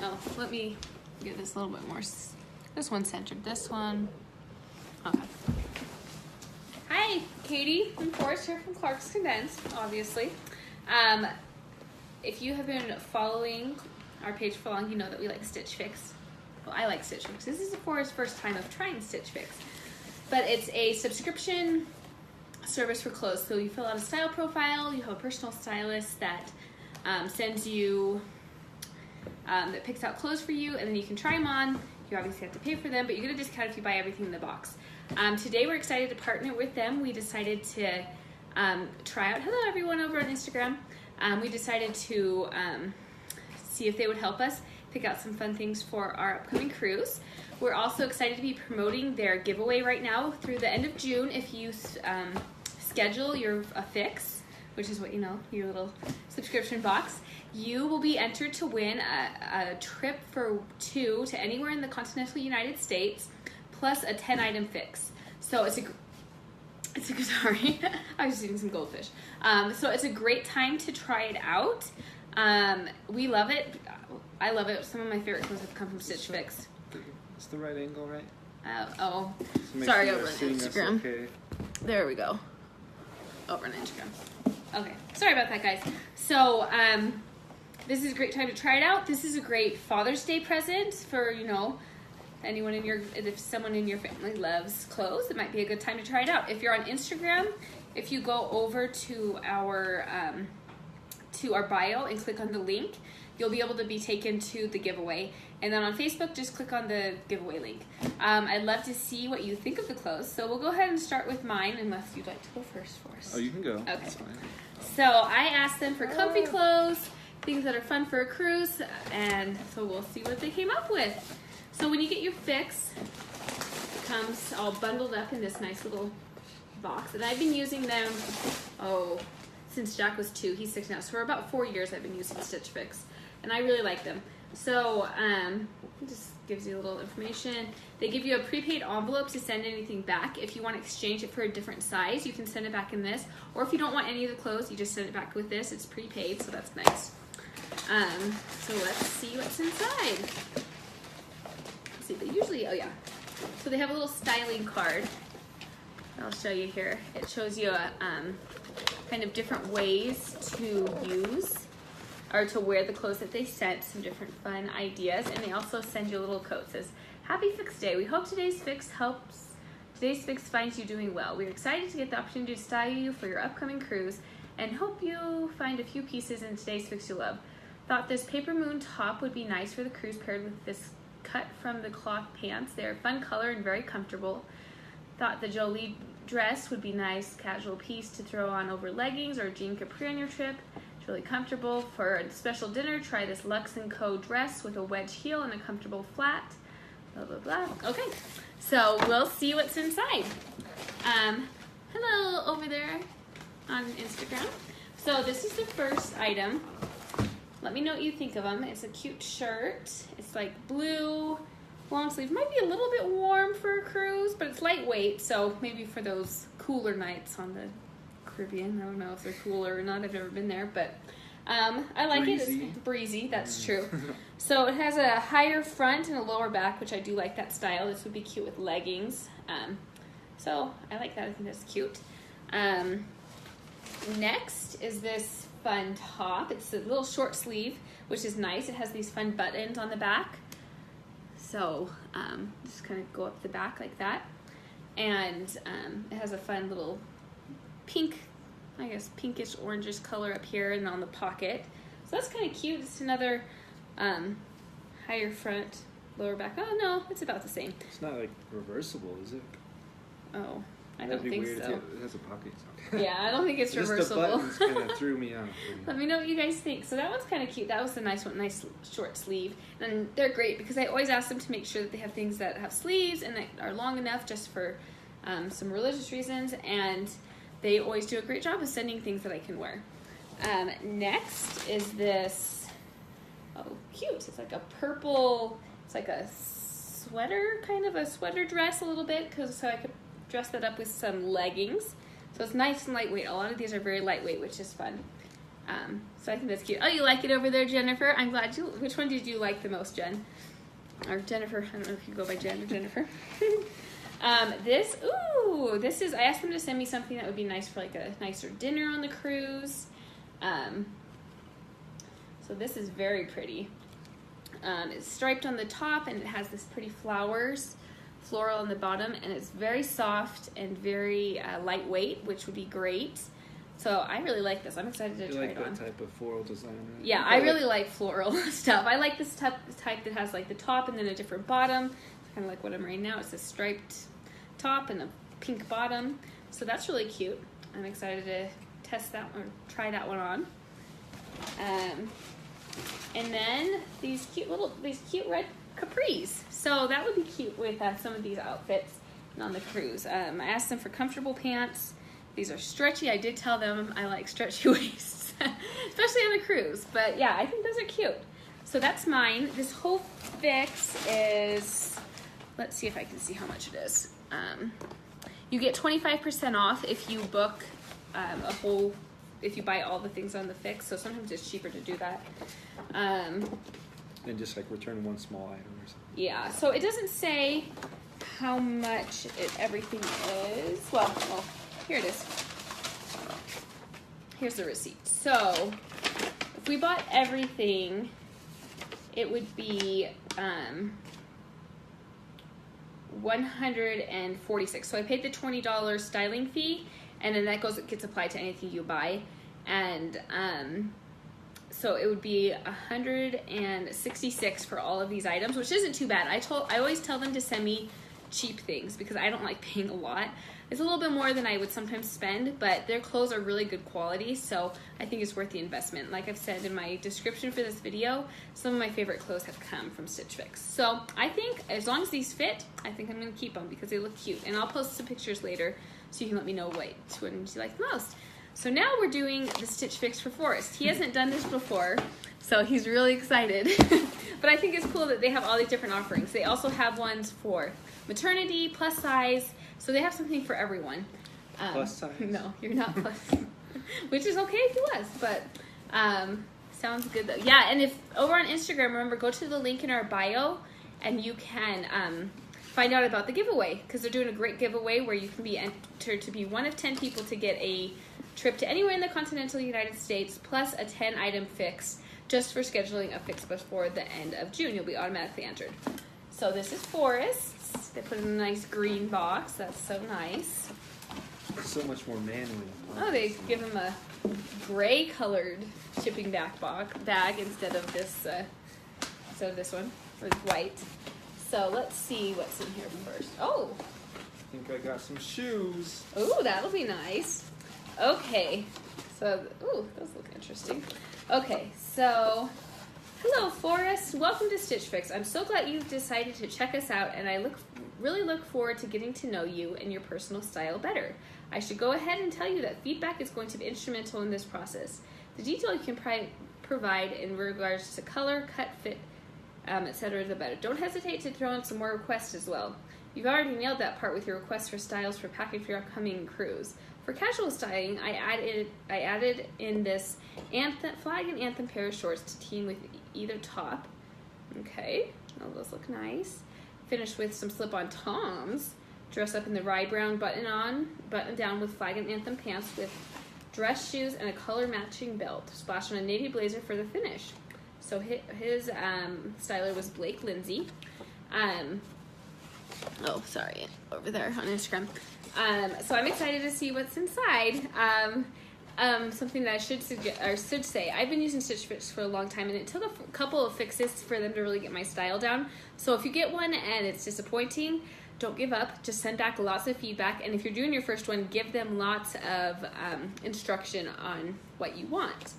Oh, let me get this a little bit more. This one's centered. This one. Okay. Hi, Katie and Forrest here from Clark's Condensed, obviously. If you have been following our page for long, you know that we like Stitch Fix. Well, I like Stitch Fix. This is Forrest's first time of trying Stitch Fix. But it's a subscription service for clothes. So you fill out a style profile, you have a personal stylist that sends you, that picks out clothes for you, and then you can try them on. You obviously have to pay for them, but you get a discount if you buy everything in the box. Today we're excited to partner with them. We decided to try out, hello everyone over on Instagram. We decided to see if they would help us pick out some fun things for our upcoming cruise. We're also excited to be promoting their giveaway right now through the end of June. If you schedule your Fix, which is what you know, your little subscription box, you will be entered to win a trip for 2 to anywhere in the continental United States, plus a 10-item Fix. So it's a sorry, I was just eating some goldfish. So it's a great time to try it out. We love it. I love it. Some of my favorite clothes have come from Stitch Fix. It's the right angle, right? Sorry, over on Instagram. Okay. There we go. Over on Instagram. Okay, sorry about that, guys. So, this is a great time to try it out. This is a great Father's Day present for, you know, anyone in your, if someone in your family loves clothes, it might be a good time to try it out. If you're on Instagram, if you go over to our bio and click on the link, you'll be able to be taken to the giveaway. And then on Facebook, just click on the giveaway link. I'd love to see what you think of the clothes. So we'll go ahead and start with mine, unless you'd like to go first for us. Oh, you can go. Okay. That's fine. So I asked them for comfy clothes, things that are fun for a cruise, and so we'll see what they came up with. So when you get your Fix, it comes all bundled up in this nice little box. And I've been using them, since Jack was 2. He's 6 now. So for about 4 years I've been using Stitch Fix. And I really like them. So it just gives you a little information. They give you a prepaid envelope to send anything back. If you want to exchange it for a different size, you can send it back in this. Or if you don't want any of the clothes, you just send it back with this. It's prepaid, so that's nice. So let's see what's inside. Let's see, they usually, so they have a little styling card. I'll show you here. It shows you kind of different ways to use or to wear the clothes that they sent, some different fun ideas, and they also send you a little quote. It says, "Happy Fix Day. We hope today's Fix finds you doing well. We're excited to get the opportunity to style you for your upcoming cruise and hope you find a few pieces in today's Fix you love. Thought this paper moon top would be nice for the cruise paired with this cut from the cloth pants. They're a fun color and very comfortable. Thought the Jolie dress would be nice casual piece to throw on over leggings or jean capri on your trip. It's really comfortable. For a special dinner, try this Lux & Co dress with a wedge heel and a comfortable flat." Blah, blah, blah. Okay, so we'll see what's inside. Hello over there on Instagram. So this is the first item. Let me know what you think of them. It's a cute shirt. It's like blue, long sleeve. Might be a little bit warm for a cruise, but it's lightweight, so maybe for those cooler nights on the Caribbean. I don't know if they're cooler or not. I've never been there, but I like it. It's breezy, that's true. So it has a higher front and a lower back, which I do like that style. This would be cute with leggings. So I like that. I think that's cute. Next is this fun top. It's a little short sleeve, which is nice. It has these fun buttons on the back. So just kind of go up the back like that. And it has a fun little pink, I guess pinkish orangish color up here and on the pocket. So that's kind of cute. It's another higher front, lower back. Oh no, it's about the same. It's not like reversible, is it? Oh, I don't think so. It has a pocket. Okay. Yeah, I don't think it's reversible. Just the buttons kind of threw me out. Let me know what you guys think. So that one's kind of cute. That was a nice one, nice short sleeve. And they're great because I always ask them to make sure that they have things that have sleeves and that are long enough just for some religious reasons. And they always do a great job of sending things that I can wear. Next is this, cute. It's like a purple, it's like a sweater, kind of a sweater dress a little bit, so I could dress that up with some leggings. So it's nice and lightweight. A lot of these are very lightweight, which is fun. So I think that's cute. Oh, you like it over there, Jennifer? I'm glad you. Which one did you like the most, Jen? Or Jennifer? I don't know if you go by Jen or Jennifer. This is. I asked them to send me something that would be nice for like a nicer dinner on the cruise. So this is very pretty. It's striped on the top and it has this pretty floral on the bottom, and it's very soft and very lightweight, which would be great. So I really like this. I'm excited to try it on. You like that type of floral design, right? Yeah, I really like floral stuff. I like this type that has like the top and then a different bottom. Kind of like what I'm wearing now. It's a striped top and a pink bottom. So that's really cute. I'm excited to test that one, or try that one on. And then these cute red capris. So that would be cute with some of these outfits on the cruise. I asked them for comfortable pants. These are stretchy. I did tell them I like stretchy waists, especially on a cruise. But yeah, I think those are cute. So that's mine. This whole fix is, let's see if I can see how much it is. You get 25% off if you book if you buy all the things on the fix. So sometimes it's cheaper to do that. And just like return one small item or something. Yeah, so it doesn't say how much everything is. Well, here it is. Here's the receipt. So if we bought everything, it would be $146. So I paid the $20 styling fee, and then that gets applied to anything you buy. And so it would be $166 for all of these items, which isn't too bad. I always tell them to send me cheap things because I don't like paying a lot. It's a little bit more than I would sometimes spend, but their clothes are really good quality, so I think it's worth the investment. Like I've said in my description for this video, some of my favorite clothes have come from Stitch Fix. So I think as long as these fit, I think I'm going to keep them because they look cute. And I'll post some pictures later so you can let me know which one you like the most. So now we're doing the Stitch Fix for Forrest. He hasn't done this before, so he's really excited. But I think it's cool that they have all these different offerings. They also have ones for maternity, plus size, so they have something for everyone. Plus size? No, you're not plus. Which is okay if you was, but sounds good though. Yeah, and if over on Instagram, remember, go to the link in our bio and you can find out about the giveaway, because they're doing a great giveaway where you can be entered to be one of 10 people to get a trip to anywhere in the continental United States, plus a 10-item fix just for scheduling a fix before the end of June. You'll be automatically entered. So this is Forrest's. They put it in a nice green box. That's so nice. So much more manly. Oh, they give him a gray-colored shipping bag instead of this one, or white. So let's see what's in here first. Oh, I think I got some shoes. ooh, that'll be nice. Okay, so ooh, those look interesting. Okay, so hello, Forrest. Welcome to Stitch Fix. I'm so glad you've decided to check us out, and I really look forward to getting to know you and your personal style better. I should go ahead and tell you that feedback is going to be instrumental in this process. The detail you can provide in regards to color, cut, fit, etc., the better. Don't hesitate to throw in some more requests as well. You've already nailed that part with your requests for styles for packing for your upcoming cruise. For casual styling, I added in this flag and anthem pair of shorts to team with either top. Okay, oh, those look nice. Finish with some slip-on toms. Dress up in the rye brown button down with flag and anthem pants with dress shoes and a color matching belt. Splash on a navy blazer for the finish. So his styler was Blake Lindsay. Oh, sorry, over there on Instagram. So I'm excited to see what's inside. Something that I should say, I've been using Stitch Fix for a long time, and it took a couple of fixes for them to really get my style down. So if you get one and it's disappointing, don't give up. Just send back lots of feedback, and if you're doing your first one, give them lots of instruction on what you want.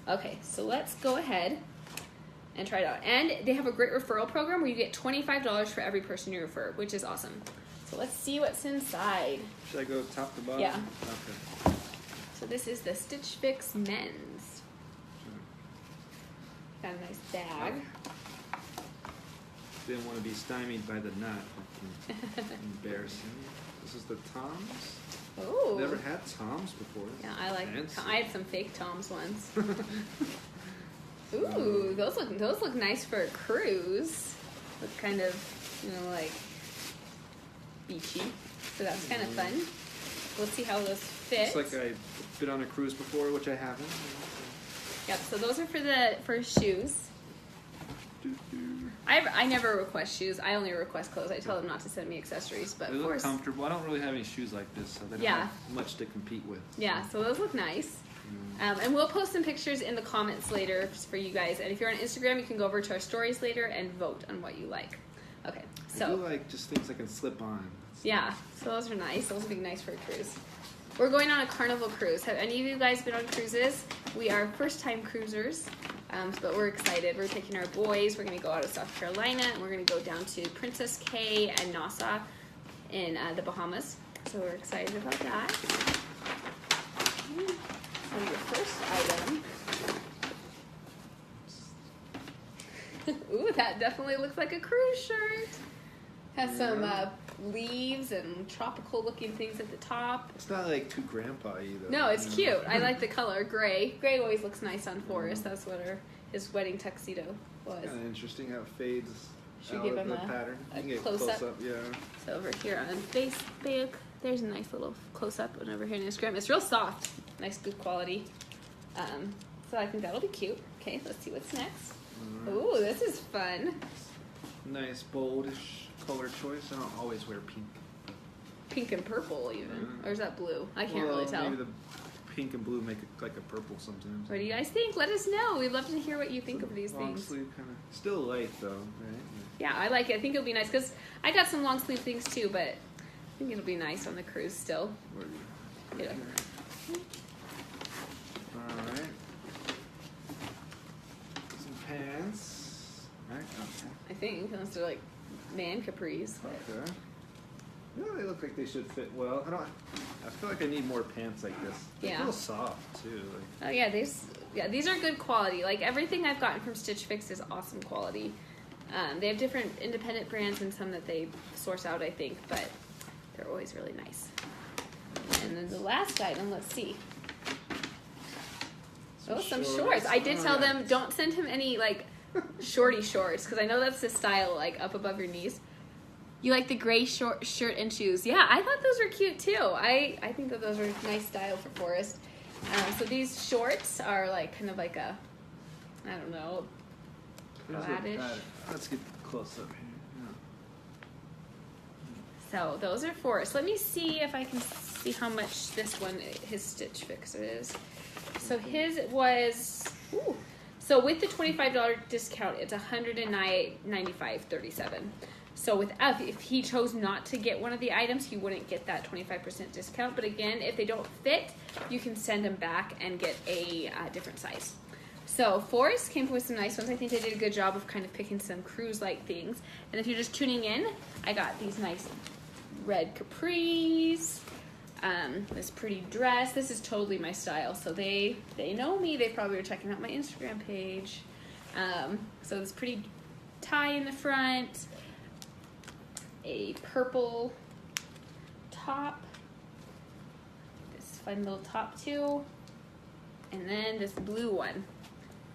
Okay, so let's go ahead and try it out. And they have a great referral program where you get $25 for every person you refer, which is awesome. So let's see what's inside. Should I go top to bottom? Yeah. Okay. So this is the Stitch Fix Men's. Got a nice bag. Didn't want to be stymied by the knot. Embarrassing. This is the Toms. Oh. Never had Toms before. Yeah, I like. Fancy. I had some fake Toms once. Ooh, those look nice for a cruise. Look kind of, like beachy. So that's kind of fun. We'll see how those fit. Looks like I've been on a cruise before, which I haven't. Yep. So those are for shoes. I never request shoes. I only request clothes. I tell them not to send me accessories, but They of look course. comfortable. I don't really have any shoes like this, so they don't Yeah. have much to compete with. Yeah, so those look nice. And we'll post some pictures in the comments later for you guys. And if you're on Instagram, you can go over to our stories later and vote on what you like. Okay, I do so like just things I can slip on. yeah, so those are nice. Those would be nice for a cruise. We're going on a Carnival cruise. Have any of you guys been on cruises? We are first-time cruisers, but we're excited. We're taking our boys. We're going to go out of South Carolina, and we're going to go down to Princess Cay and Nassau in the Bahamas. So we're excited about that. So your first item. Ooh, that definitely looks like a cruise shirt. Has some leaves and tropical looking things at the top. It's not like too grandpa either. No, it's cute. I like the color gray. Gray always looks nice on Forrest. That's what his wedding tuxedo was. Kind of interesting how it fades Should out give of him the a pattern. You can get close-up. yeah. So over here on Facebook, there's a nice little close up, and over here on Instagram, it's real soft, nice good quality. So I think that'll be cute. Okay, let's see what's next. Ooh, this is fun. Nice boldish color choice. I don't always wear pink. Pink and purple even, or is that blue? I can't really tell. Maybe the pink and blue make it like a purple sometimes. What do you guys think? Let us know. We'd love to hear what you think of these Long things. sleeve kind of. Still light though, right? Yeah, I like it. I think it'll be nice because I got some long sleeve things too, but I think it'll be nice on the cruise still. Yeah. All right. Some pants. Right. Okay. I think unless they're like man capris. But Okay. Yeah, they look like they should fit well. I feel like I need more pants like this. They Yeah. feel soft too. Like, oh yeah, these are good quality. Like everything I've gotten from Stitch Fix is awesome quality. They have different independent brands and some that they source out, I think, but they're always really nice. And then the last item, let's see. Some shorts. I did tell them don't send him any like shorty shorts because I know that's the style, like up above your knees. You like the gray short shirt and shoes? Yeah, I thought those were cute too. I think that those are nice style for Forrest. So these shorts are like kind of like a, I don't know, flattish. Let's get close up here. So those are Forrest. Let me see if I can see how much this one, his Stitch Fix is. So his was, so with the $25 discount, it's $109.95.37. So without, if he chose not to get one of the items, he wouldn't get that 25% discount. But again, if they don't fit, you can send them back and get a different size. So Forrest came up with some nice ones. I think they did a good job of kind of picking some cruise-like things. And if you're just tuning in, I got these nice red capris, this pretty dress. This is totally my style. So they know me. They probably were checking out my Instagram page. So this pretty tie in the front, a purple top, this fun little top too, and then this blue one.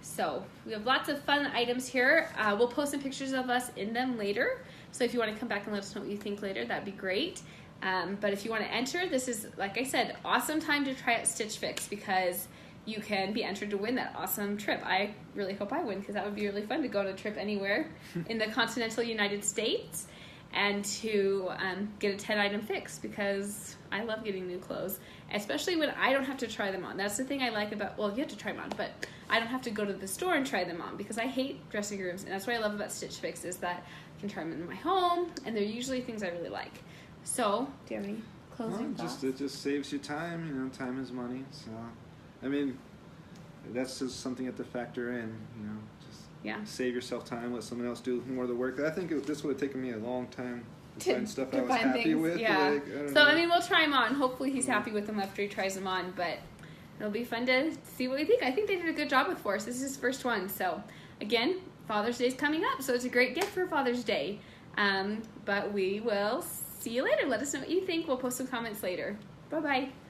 So we have lots of fun items here. We'll post some pictures of us in them later. So if you want to come back and let us know what you think later, that'd be great. But if you want to enter, this is, like I said, awesome time to try out Stitch Fix because you can be entered to win that awesome trip. I really hope I win because that would be really fun to go on a trip anywhere in the continental United States and to get a 10-item fix because I love getting new clothes, especially when I don't have to try them on. That's the thing I like about, well, you have to try them on, but I don't have to go to the store and try them on because I hate dressing rooms, and that's what I love about Stitch Fix is that I can try them in my home, and they're usually things I really like. So, do you have any closing thoughts? It just saves you time. You know, time is money. So, I mean, that's just something you have to factor in. You know, just save yourself time. Let someone else do more of the work. I think this would have taken me a long time to find stuff I was happy with. Yeah. Like, I don't know. I mean, we'll try them on. Hopefully, he's happy with them after he tries them on. But it'll be fun to see what we think. I think they did a good job with Forrest. This is his first one. So, again, Father's Day is coming up, so it's a great gift for Father's Day. But we will see you later. Let us know what you think. We'll post some comments later. Bye-bye.